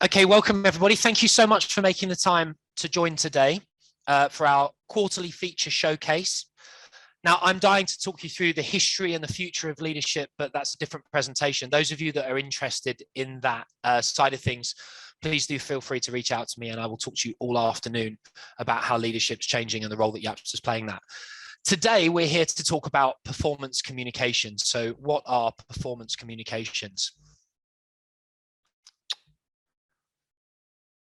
Okay, welcome everybody. Thank you so much for making the time to join today for our quarterly feature showcase. Now, I'm dying to talk you through the history and the future of leadership, but that's a different presentation. Those of you that are interested in that side of things, please do feel free to reach out to me and I will talk to you all afternoon about how leadership's changing and the role that Yapster is playing that. Today, we're here to talk about performance communications. So what are performance communications?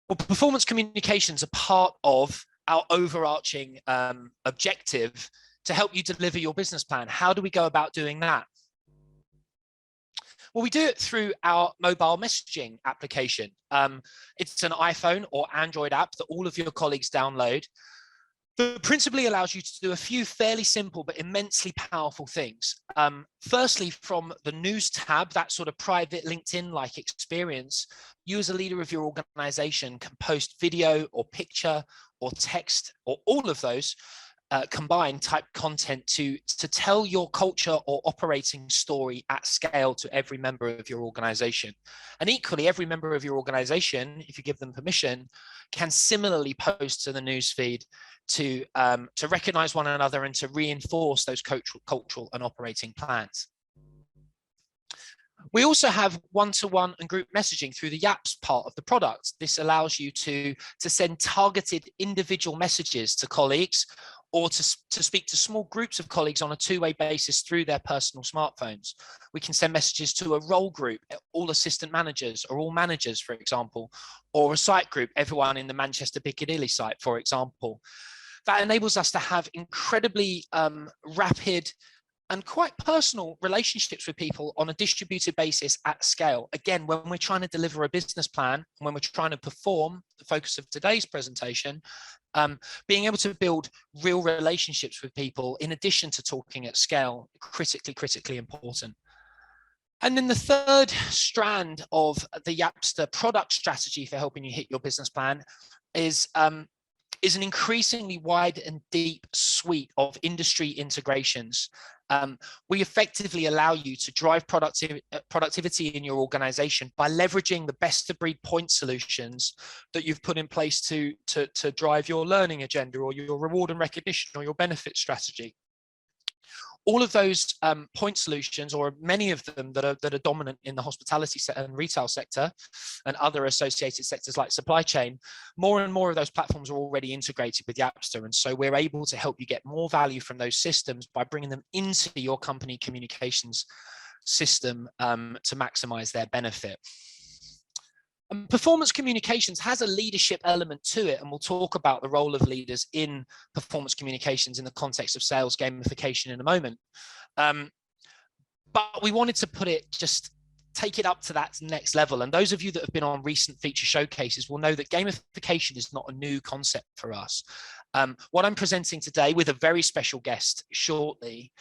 Well, performance communications are part of our overarching objective to help you deliver your business plan. How do we go about doing that? Well, we do it through our mobile messaging application. It's an iPhone or Android app that all of your colleagues download. That principally allows you to do a few fairly simple but immensely powerful things. Firstly, from the news tab, that sort of private LinkedIn-like experience, you as a leader of your organization can post video or picture or text or all of those combined type content to tell your culture or operating story at scale to every member of your organization. And equally, every member of your organization, if you give them permission, can similarly post to the newsfeed to recognize one another and to reinforce those cultural and operating plans. We also have one-to-one and group messaging through the Yaps part of the product. This allows you to send targeted individual messages to colleagues or to speak to small groups of colleagues on a two-way basis through their personal smartphones. We can send messages to a role group, all assistant managers or all managers, for example, or a site group, everyone in the Manchester Piccadilly site, for example. That enables us to have incredibly rapid and quite personal relationships with people on a distributed basis at scale. Again, when we're trying to deliver a business plan, when we're trying to perform, the focus of today's presentation, being able to build real relationships with people in addition to talking at scale, critically important. And then the third strand of the Yapster product strategy for helping you hit your business plan is an increasingly wide and deep suite of industry integrations. We effectively allow you to drive productivity in your organization by leveraging the best of breed point solutions that you've put in place to drive your learning agenda or your reward and recognition or your benefit strategy. All of those point solutions, or many of them that are dominant in the hospitality and retail sector and other associated sectors like supply chain, more and more of those platforms are already integrated with Yapster. And so we're able to help you get more value from those systems by bringing them into your company communications system to maximize their benefit. Performance communications has a leadership element to it, and we'll talk about the role of leaders in performance communications in the context of sales gamification in a moment. But we wanted to take it up to that next level. And those of you that have been on recent feature showcases will know that gamification is not a new concept for us. What I'm presenting today with a very special guest shortly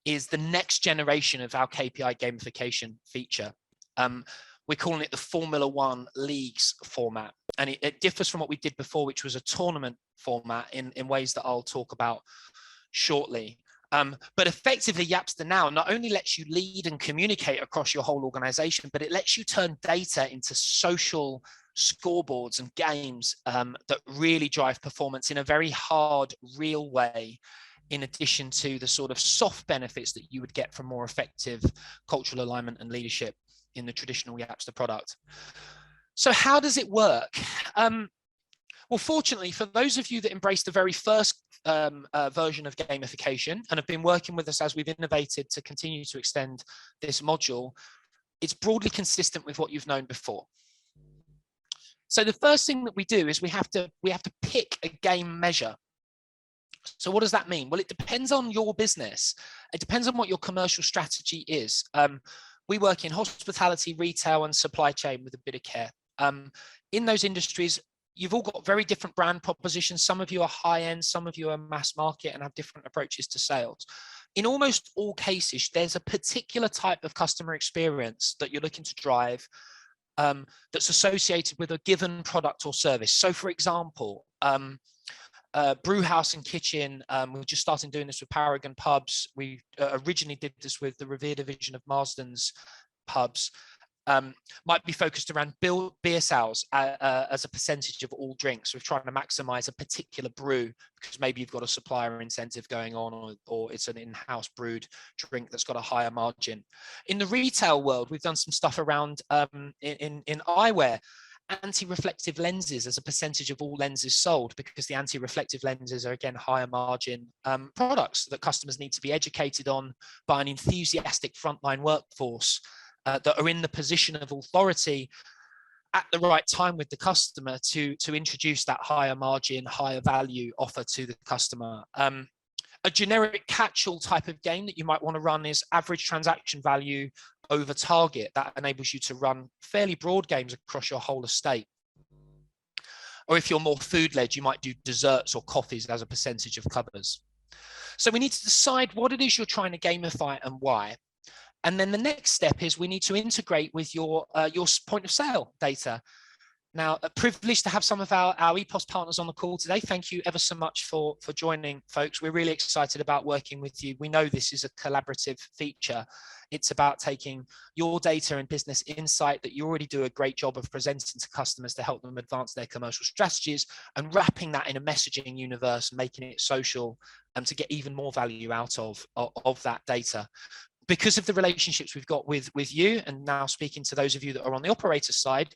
is the next generation of our KPI gamification feature. We're calling it the Formula 1 Leagues format. And it differs from what we did before, which was a tournament format in ways that I'll talk about shortly. But effectively, Yapster now not only lets you lead and communicate across your whole organization, but it lets you turn data into social scoreboards and games that really drive performance in a very hard, real way, in addition to the sort of soft benefits that you would get from more effective cultural alignment and leadership in the traditional Yapster product. So how does it work? Well, fortunately, for those of you that embraced the very first version of gamification and have been working with us as we've innovated to continue to extend this module, it's broadly consistent with what you've known before. So the first thing that we do is we have to pick a game measure. So what does that mean? Well, it depends on your business. It depends on what your commercial strategy is. We work in hospitality, retail, and supply chain with a bit of care. In those industries, you've all got very different brand propositions. Some of you are high-end, some of you are mass market and have different approaches to sales. In almost all cases, there's a particular type of customer experience that you're looking to drive that's associated with a given product or service. So, for example, brew house and kitchen, we're just starting doing this with Paragon pubs. We originally did this with the Revere division of Marsden's pubs. might be focused around beer sales as a percentage of all drinks. We're trying to maximize a particular brew because maybe you've got a supplier incentive going on, or it's an in-house brewed drink that's got a higher margin. In the retail world, we've done some stuff around in eyewear, anti-reflective lenses as a percentage of all lenses sold, because the anti-reflective lenses are, again, higher margin products that customers need to be educated on by an enthusiastic frontline workforce that are in the position of authority at the right time with the customer to introduce that higher margin, higher value offer to the customer. A generic catch-all type of game that you might want to run is average transaction value over target. That enables you to run fairly broad games across your whole estate. Or if you're more food-led, you might do desserts or coffees as a percentage of covers. So we need to decide what it is you're trying to gamify and why. And then the next step is we need to integrate with your point of sale data. Now, a privilege to have some of our EPOS partners on the call today. Thank you ever so much for joining, folks. We're really excited about working with you. We know this is a collaborative feature. It's about taking your data and business insight that you already do a great job of presenting to customers to help them advance their commercial strategies, and wrapping that in a messaging universe and making it social to get even more value out of that data. Because of the relationships we've got with you, and now speaking to those of you that are on the operator side,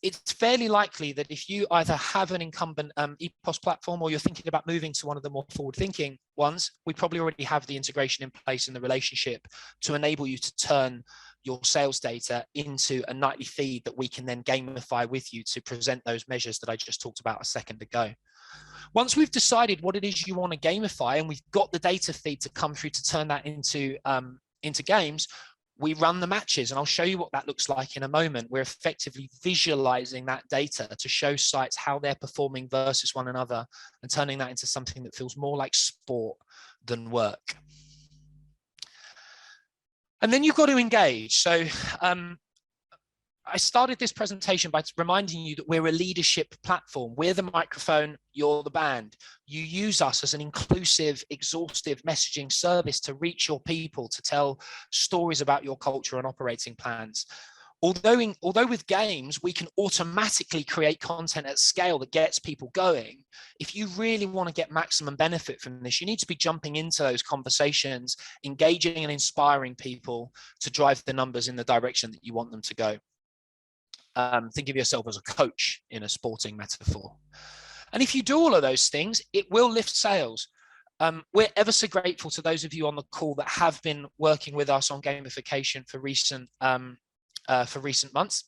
it's fairly likely that if you either have an incumbent EPOS platform or you're thinking about moving to one of the more forward-thinking ones, we probably already have the integration in place in the relationship to enable you to turn your sales data into a nightly feed that we can then gamify with you to present those measures that I just talked about a second ago. Once we've decided what it is you want to gamify and we've got the data feed to come through to turn that into games, we run the matches, and I'll show you what that looks like in a moment. We're effectively visualizing that data to show sites how they're performing versus one another and turning that into something that feels more like sport than work. And then you've got to engage. So I started this presentation by reminding you that we're a leadership platform. We're the microphone, you're the band. You use us as an inclusive, exhaustive messaging service to reach your people, to tell stories about your culture and operating plans. Although with games, we can automatically create content at scale that gets people going. If you really want to get maximum benefit from this, you need to be jumping into those conversations, engaging and inspiring people to drive the numbers in the direction that you want them to go. Think of yourself as a coach in a sporting metaphor. And if you do all of those things, it will lift sales. We're ever so grateful to those of you on the call that have been working with us on gamification for recent months.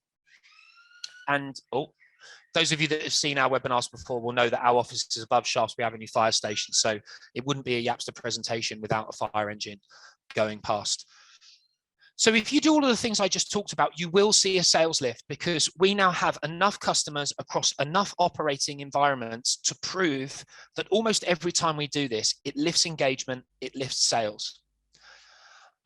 And those of you that have seen our webinars before will know that our office is above Shaftesbury Avenue Fire Station, so it wouldn't be a Yapster presentation without a fire engine going past. So if you do all of the things I just talked about, you will see a sales lift, because we now have enough customers across enough operating environments to prove that almost every time we do this, it lifts engagement, it lifts sales.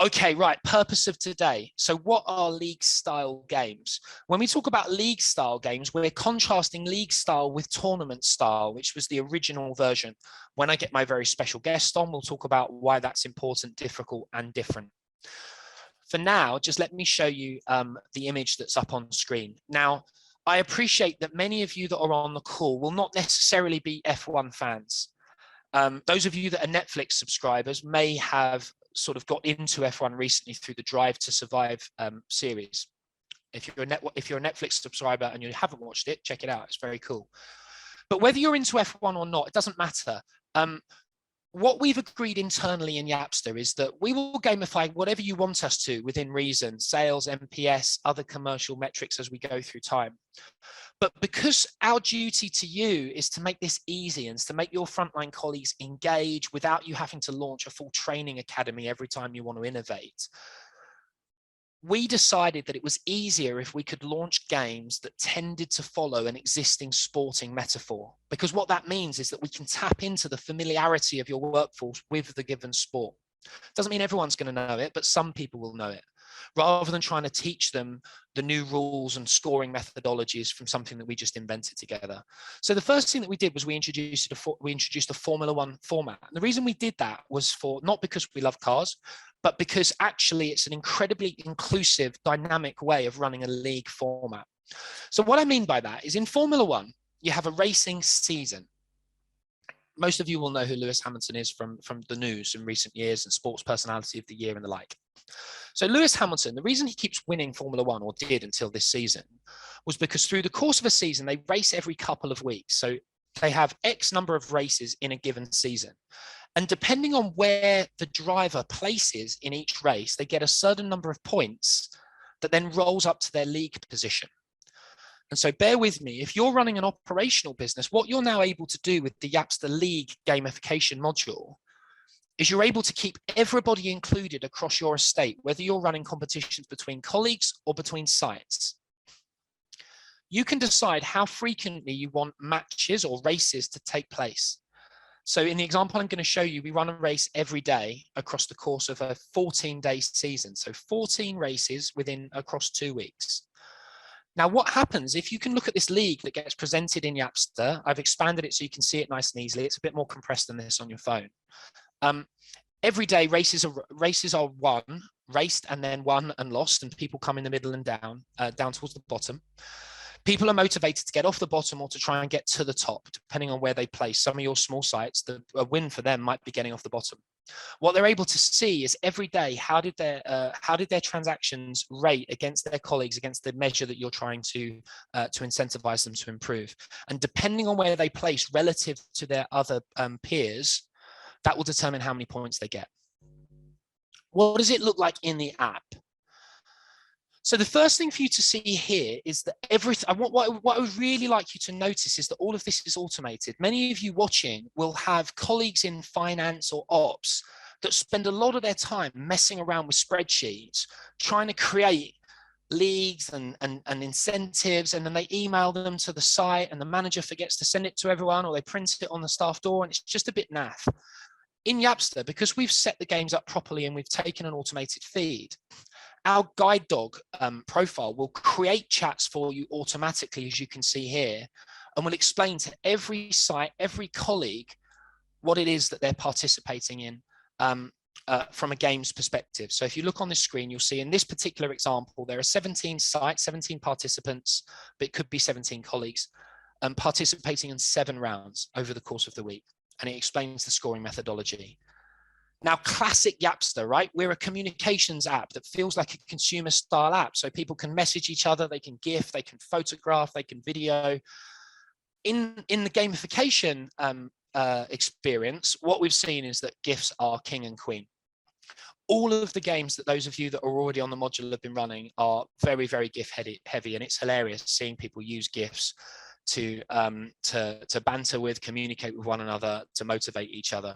Okay, right, purpose of today. So what are league style games? When we talk about league style games, we're contrasting league style with tournament style, which was the original version. When I get my very special guest on, we'll talk about why that's important, difficult, and different. For now, just let me show you the image that's up on screen. Now, I appreciate that many of you that are on the call will not necessarily be F1 fans. Those of you that are Netflix subscribers may have sort of got into F1 recently through the Drive to Survive series. If you're a Netflix subscriber and you haven't watched it, check it out. It's very cool. But whether you're into F1 or not, it doesn't matter. What we've agreed internally in Yapster is that we will gamify whatever you want us to within reason, sales, NPS, other commercial metrics as we go through time. But because our duty to you is to make this easy and to make your frontline colleagues engage without you having to launch a full training academy every time you want to innovate, we decided that it was easier if we could launch games that tended to follow an existing sporting metaphor. Because what that means is that we can tap into the familiarity of your workforce with the given sport. Doesn't mean everyone's going to know it, but some people will know it, rather than trying to teach them the new rules and scoring methodologies from something that we just invented together. So the first thing that we did was we introduced a Formula One format. And the reason we did that was not because we love cars, but because actually it's an incredibly inclusive, dynamic way of running a league format. So what I mean by that is in Formula One, you have a racing season. Most of you will know who Lewis Hamilton is from the news in recent years and sports personality of the year and the like. So Lewis Hamilton, the reason he keeps winning Formula One, or did until this season, was because through the course of a season, they race every couple of weeks. So they have X number of races in a given season. And depending on where the driver places in each race, they get a certain number of points that then rolls up to their league position. And so bear with me, if you're running an operational business, what you're now able to do with the Yapster League gamification module is you're able to keep everybody included across your estate, whether you're running competitions between colleagues or between sites. You can decide how frequently you want matches or races to take place. So in the example I'm going to show you, we run a race every day across the course of a 14-day season. So 14 races across 2 weeks. Now, what happens if you can look at this league that gets presented in Yapster? I've expanded it so you can see it nice and easily. It's a bit more compressed than this on your phone. Every day races are raced and then won and lost, and people come in the middle and down towards the bottom. People are motivated to get off the bottom or to try and get to the top, depending on where they place. Some of your small sites, a win for them might be getting off the bottom. What they're able to see is every day, how did their transactions rate against their colleagues, against the measure that you're trying to incentivize them to improve. And depending on where they place relative to their other peers, that will determine how many points they get. What does it look like in the app? So the first thing for you to see here is that what I would really like you to notice is that all of this is automated. Many of you watching will have colleagues in finance or ops that spend a lot of their time messing around with spreadsheets, trying to create leagues and incentives, and then they email them to the site and the manager forgets to send it to everyone, or they print it on the staff door, and it's just a bit naff. In Yapster, because we've set the games up properly and we've taken an automated feed, our guide dog profile will create chats for you automatically, as you can see here, and will explain to every site, every colleague, what it is that they're participating in from a games perspective. So if you look on the screen, you'll see in this particular example, there are 17 sites, 17 participants, but it could be 17 colleagues participating in 7 rounds over the course of the week. And it explains the scoring methodology. Now, classic Yapster, right? We're a communications app that feels like a consumer style app. So people can message each other, they can GIF, they can photograph, they can video. In the gamification experience, what we've seen is that GIFs are king and queen. All of the games that those of you that are already on the module have been running are very, very GIF heavy, and it's hilarious seeing people use GIFs to banter with, communicate with one another, to motivate each other.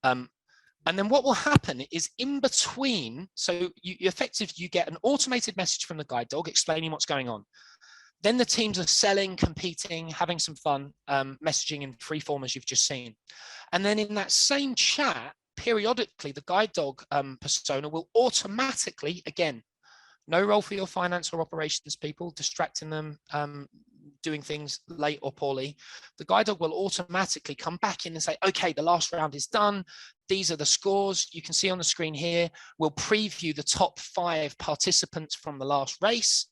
And then what will happen is in between, so you get an automated message from the guide dog explaining what's going on. Then the teams are selling, competing, having some fun, messaging in free form as you've just seen. And then in that same chat, periodically, the guide dog persona will automatically, again, no role for your finance or operations people, distracting them, doing things late or poorly. The guide dog will automatically come back in and say, okay, the last round is done. These are the scores. You can see on the screen here, we'll preview the top 5 participants from the last race.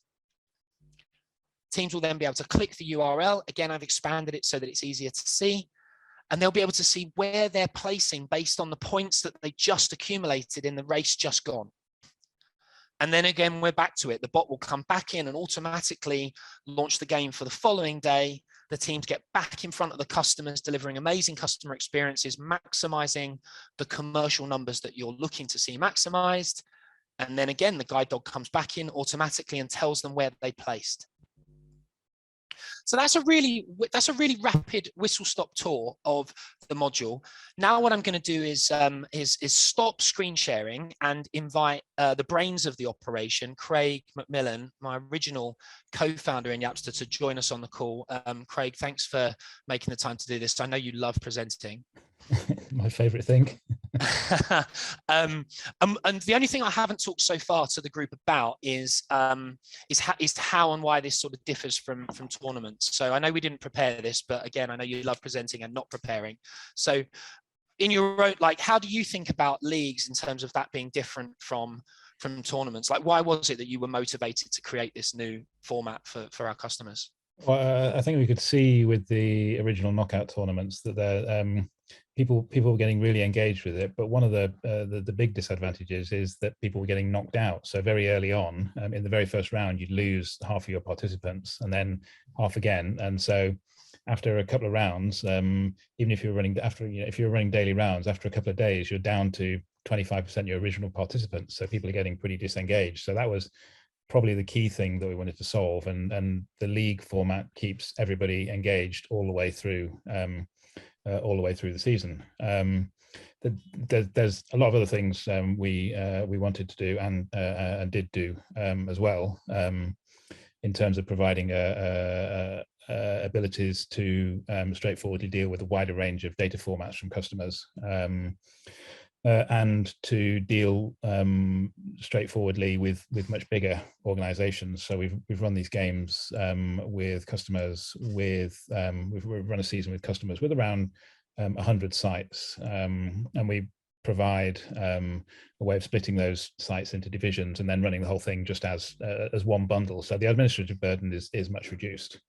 Teams will then be able to click the URL. Again, I've expanded it so that it's easier to see. And they'll be able to see where they're placing based on the points that they just accumulated in the race just gone. And then again, we're back to it. The bot will come back in and automatically launch the game for the following day. The teams get back in front of the customers, delivering amazing customer experiences, maximizing the commercial numbers that you're looking to see maximized. And then again, the guide dog comes back in automatically and tells them where they placed. So that's a really rapid whistle-stop tour of the module. Now what I'm going to do is stop screen sharing and invite the brains of the operation, Craig McMillan, my original co-founder in Yapster, to join us on the call. Craig, thanks for making the time to do this. I know you love presenting. My favorite thing. And the only thing I haven't talked so far to the group about is how and why this sort of differs from tournaments. So I know we didn't prepare this, but again, I know you love presenting and not preparing. So in your own, like, how do you think about leagues in terms of that being different from tournaments? Like, why was it that you were motivated to create this new format for our customers? Well, I think we could see with the original knockout tournaments that people were getting really engaged with it. But one of the big disadvantages is that people were getting knocked out. So very early on, in the very first round, you'd lose half of your participants, and then half again. And so after a couple of rounds, even if you're running if you're running daily rounds, after a couple of days, you're down to 25% of your original participants. So people are getting pretty disengaged. So that was probably the key thing that we wanted to solve, and the league format keeps everybody engaged all the way through the season. There's a lot of other things we wanted to do and did do as well, in terms of providing abilities to straightforwardly deal with a wider range of data formats from customers. And to deal straightforwardly with much bigger organizations. So we've run these games with customers we've run a season with customers with around 100 sites, and we provide a way of splitting those sites into divisions and then running the whole thing just as one bundle. So the administrative burden is much reduced.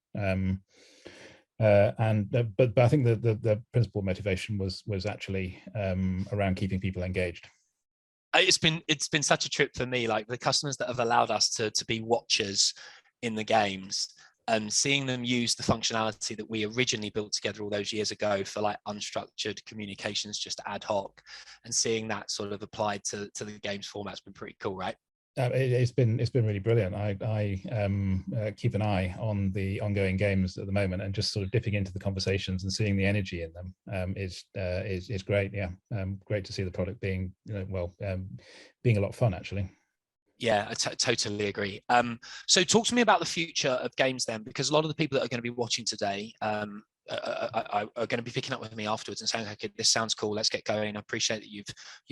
But I think the principal motivation was actually around keeping people engaged. It's been such a trip for me, like the customers that have allowed us to be watchers in the games, and seeing them use the functionality that we originally built together all those years ago for like unstructured communications, just ad hoc, and seeing that sort of applied to the games format's been pretty cool, right? It's been really brilliant. I keep an eye on the ongoing games at the moment, and just sort of dipping into the conversations and seeing the energy in them is great. Yeah, great to see the product being being a lot of fun actually. Yeah, I totally agree. So talk to me about the future of games then, because a lot of the people that are going to be watching today are going to be picking up with me afterwards and saying, okay, this sounds cool, let's get going. I appreciate that you've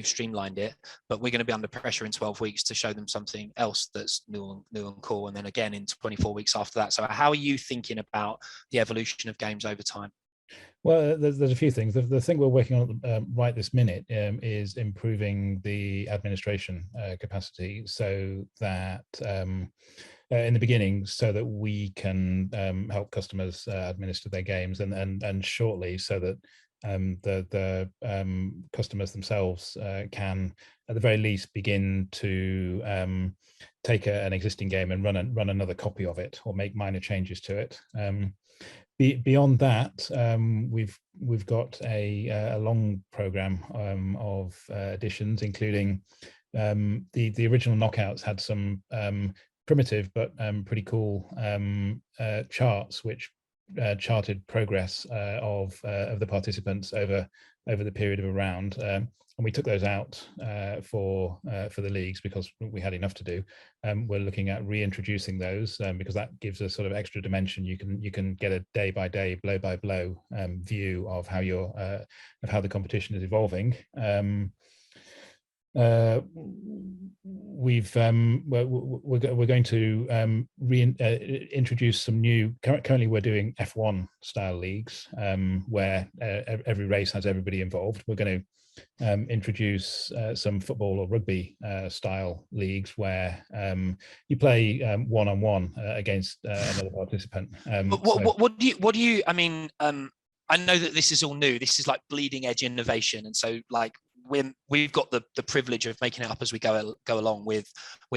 streamlined it, but we're going to be under pressure in 12 weeks to show them something else that's new and cool, and then again in 24 weeks after that. So how are you thinking about the evolution of games over time? Well, there's a few things. The thing we're working on right this minute is improving the administration capacity, so that in the beginning, so that we can help customers administer their games, and shortly, so that the customers themselves can, at the very least, begin to take an existing game and run another copy of it, or make minor changes to it. Beyond that, we've got a long program of additions, including the original knockouts had some primitive but pretty cool charts, which charted progress of the participants over the period of a round. And we took those out for the leagues because we had enough to do. We're looking at reintroducing those because that gives a sort of extra dimension. You can get a day by day, blow by blow view of how how the competition is evolving. We're going to introduce some new. Currently, we're doing F1 style leagues where every race has everybody involved. We're going to introduce some football or rugby style leagues where you play one-on-one against another participant. What do you? I mean, I know that this is all new. This is like bleeding edge innovation, and so like we've got the privilege of making it up as we go along with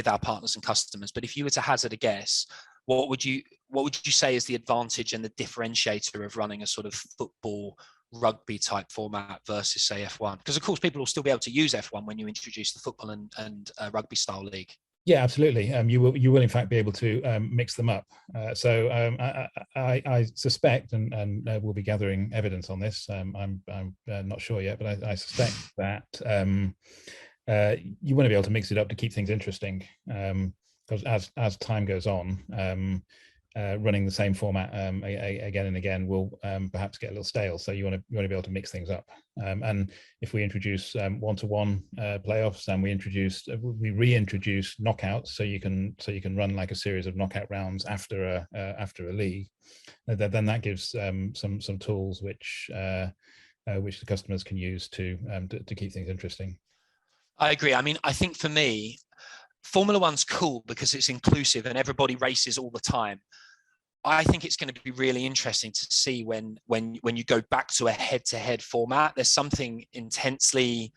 our partners and customers. But if you were to hazard a guess, what would you say is the advantage and the differentiator of running a sort of football rugby type format versus say F1? Because of course people will still be able to use F1 when you introduce the football and rugby style league. Yeah, absolutely. You will in fact be able to mix them up. So I suspect, and we'll be gathering evidence on this. I'm not sure yet, but I suspect that you want to be able to mix it up to keep things interesting. Because as time goes on, running the same format again and again will perhaps get a little stale. So you want to be able to mix things up. And if we introduce one-to-one playoffs, and we reintroduce knockouts, so you can run like a series of knockout rounds after a league, then that gives some tools which which the customers can use to keep things interesting. I agree. I mean, I think for me, Formula One's cool because it's inclusive and everybody races all the time. I think it's going to be really interesting to see when you go back to a head-to-head format. There's something intensely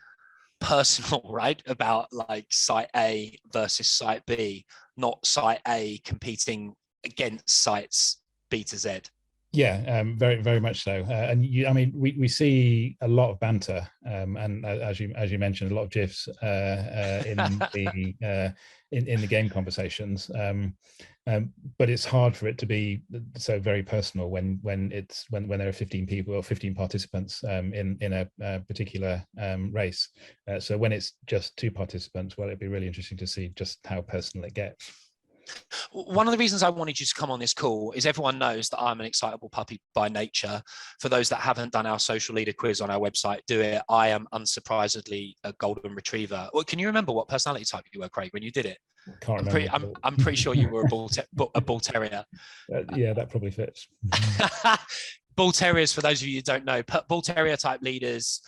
personal, right, about like site A versus site B, not site A competing against sites B to Z. Yeah, very, very much so. And I mean, we see a lot of banter, and as you mentioned, a lot of GIFs in the game conversations. But it's hard for it to be so very personal when there are 15 people or 15 participants in a particular race. So when it's just 2 participants, well, it'd be really interesting to see just how personal it gets. One of the reasons I wanted you to come on this call is everyone knows that I'm an excitable puppy by nature. For those that haven't done our social leader quiz on our website, do it. I am unsurprisingly a golden retriever. Well, can you remember what personality type you were, Craig, when you did it? Can't remember. I'm pretty sure you were a bull terrier. Yeah, that probably fits. Bull terriers, for those of you who don't know, bull terrier type leaders,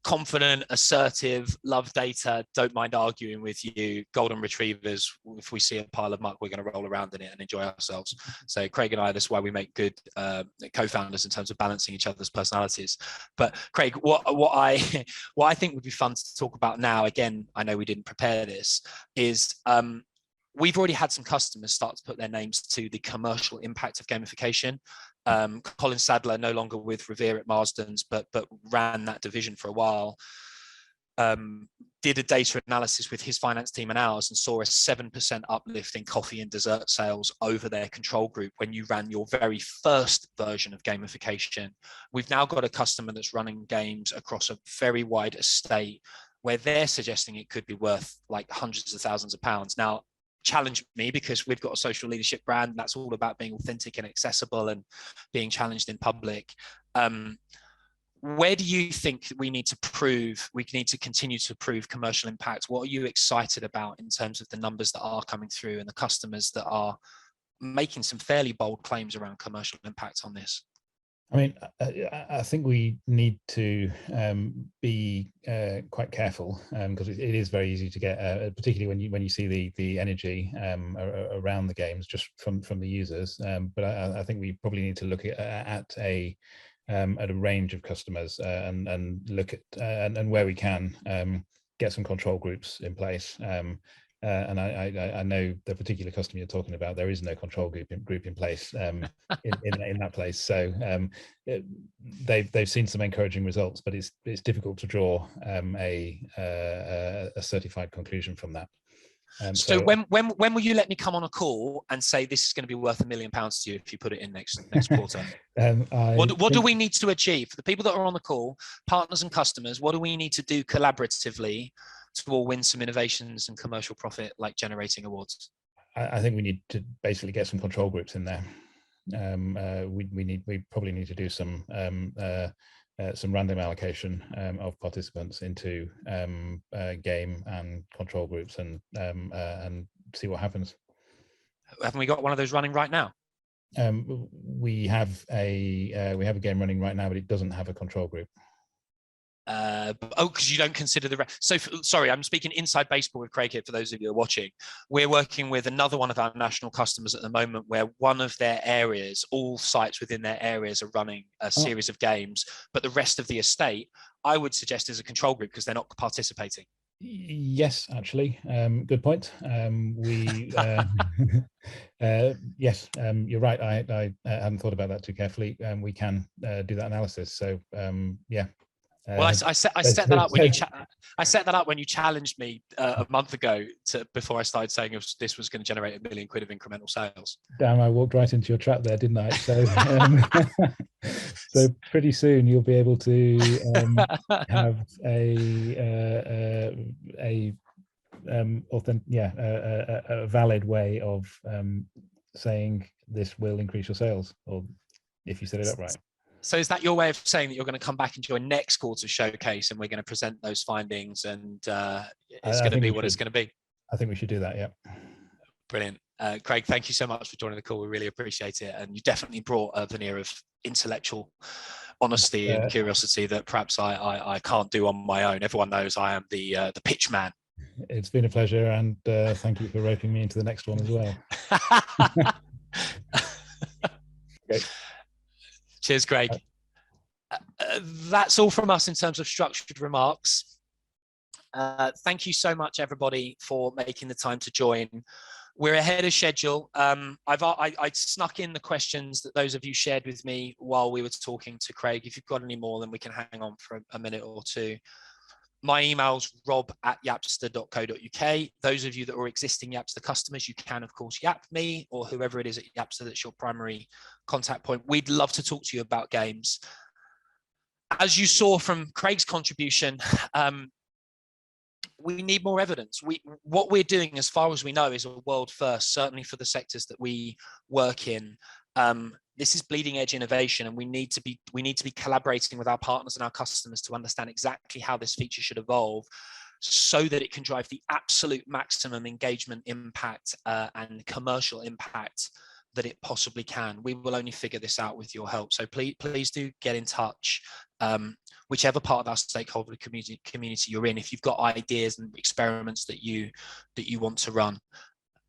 confident, assertive, love data, don't mind arguing with you. Golden retrievers, if we see a pile of muck, we're going to roll around in it and enjoy ourselves. So Craig and I, that's why we make good co-founders in terms of balancing each other's personalities. But Craig, what I think would be fun to talk about now, again, I know we didn't prepare this, is we've already had some customers start to put their names to the commercial impact of gamification. Colin Sadler, no longer with Revere at Marsden's, but ran that division for a while, did a data analysis with his finance team and ours and saw a 7% uplift in coffee and dessert sales over their control group when you ran your very first version of gamification. We've now got a customer that's running games across a very wide estate where they're suggesting it could be worth like hundreds of thousands of pounds. Now, challenge me, because we've got a social leadership brand that's all about being authentic and accessible and being challenged in public. Where do you think we need to continue to prove commercial impact? What are you excited about in terms of the numbers that are coming through and the customers that are making some fairly bold claims around commercial impact on this? I mean, I think we need to be quite careful, because it is very easy to get, particularly when you see the energy around the games just from the users. But I think we probably need to look at a range of customers and look at and where we can get some control groups in place. And I know the particular customer you're talking about, there is no control group in place in that place. So they've seen some encouraging results, but it's difficult to draw a certified conclusion from that. So when will you let me come on a call and say this is going to be worth £1 million to you if you put it in next quarter? What do we need to achieve for the people that are on the call, partners and customers? What do we need to do collaboratively to all win some innovations and commercial profit, like generating awards? I think we need to basically get some control groups in there. We probably need to do some random allocation of participants into game and control groups and see what happens. Haven't we got one of those running right now? We have a game running right now, but it doesn't have a control group. Because you don't consider sorry, I'm speaking inside baseball with Craig here for those of you who are watching. We're working with another one of our national customers at the moment where one of their areas, all sites within their areas are running a series of games, but the rest of the estate, I would suggest, is a control group because they're not participating. Yes, actually, good point. Yes, you're right. I hadn't thought about that too carefully. We can do that analysis. So yeah. Well, I set that up when I set that up when you challenged me a month ago before I started saying this was going to generate £1 million of incremental sales. Damn, I walked right into your trap there, didn't I? So, so pretty soon you'll be able to have a valid way of saying this will increase your sales, or if you set it up right. So is that your way of saying that you're going to come back and join next quarter's showcase and we're going to present those findings and it's going to be what it's going to be? I think we should do that, yeah. Brilliant. Craig, thank you so much for joining the call. We really appreciate it. And you definitely brought a veneer of intellectual honesty and curiosity that perhaps I can't do on my own. Everyone knows I am the pitch man. It's been a pleasure, and thank you for roping me into the next one as well. Okay. Cheers, Craig. That's all from us in terms of structured remarks. Thank you so much, everybody, for making the time to join. We're ahead of schedule. I snuck in the questions that those of you shared with me while we were talking to Craig. If you've got any more, then we can hang on for a minute or two. My email's rob@yapster.co.uk. Those of you that are existing Yapster customers, you can, of course, Yap me or whoever it is at Yapster that's your primary contact point. We'd love to talk to you about games. As you saw from Craig's contribution, we need more evidence. What we're doing, as far as we know, is a world first, certainly for the sectors that we work in. This is bleeding edge innovation, and we need to be collaborating with our partners and our customers to understand exactly how this feature should evolve, so that it can drive the absolute maximum engagement impact and commercial impact that it possibly can. We will only figure this out with your help. So please do get in touch, whichever part of our stakeholder community you're in. If you've got ideas and experiments that you want to run,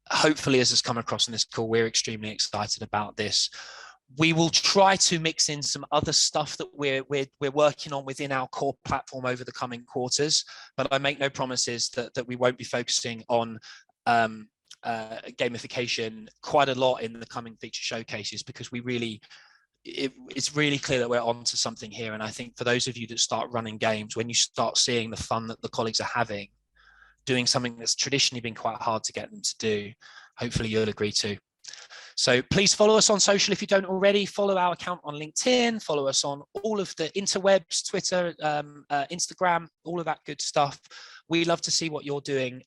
hopefully, as has come across in this call, we're extremely excited about this. We will try to mix in some other stuff that we're working on within our core platform over the coming quarters, but I make no promises that we won't be focusing on gamification quite a lot in the coming feature showcases, because it's really clear that we're onto something here. And I think for those of you that start running games, when you start seeing the fun that the colleagues are having, doing something that's traditionally been quite hard to get them to do, hopefully you'll agree to. So please follow us on social if you don't already. Follow our account on LinkedIn, follow us on all of the interwebs, Twitter, Instagram, all of that good stuff. We love to see what you're doing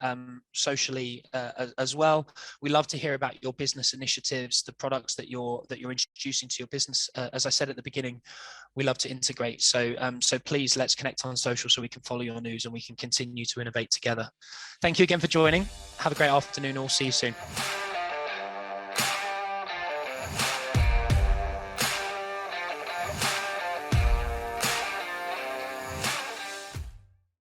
socially as well. We love to hear about your business initiatives, the products that you're introducing to your business. As I said at the beginning, we love to integrate. So please, let's connect on social so we can follow your news and we can continue to innovate together. Thank you again for joining. Have a great afternoon. All, see you soon.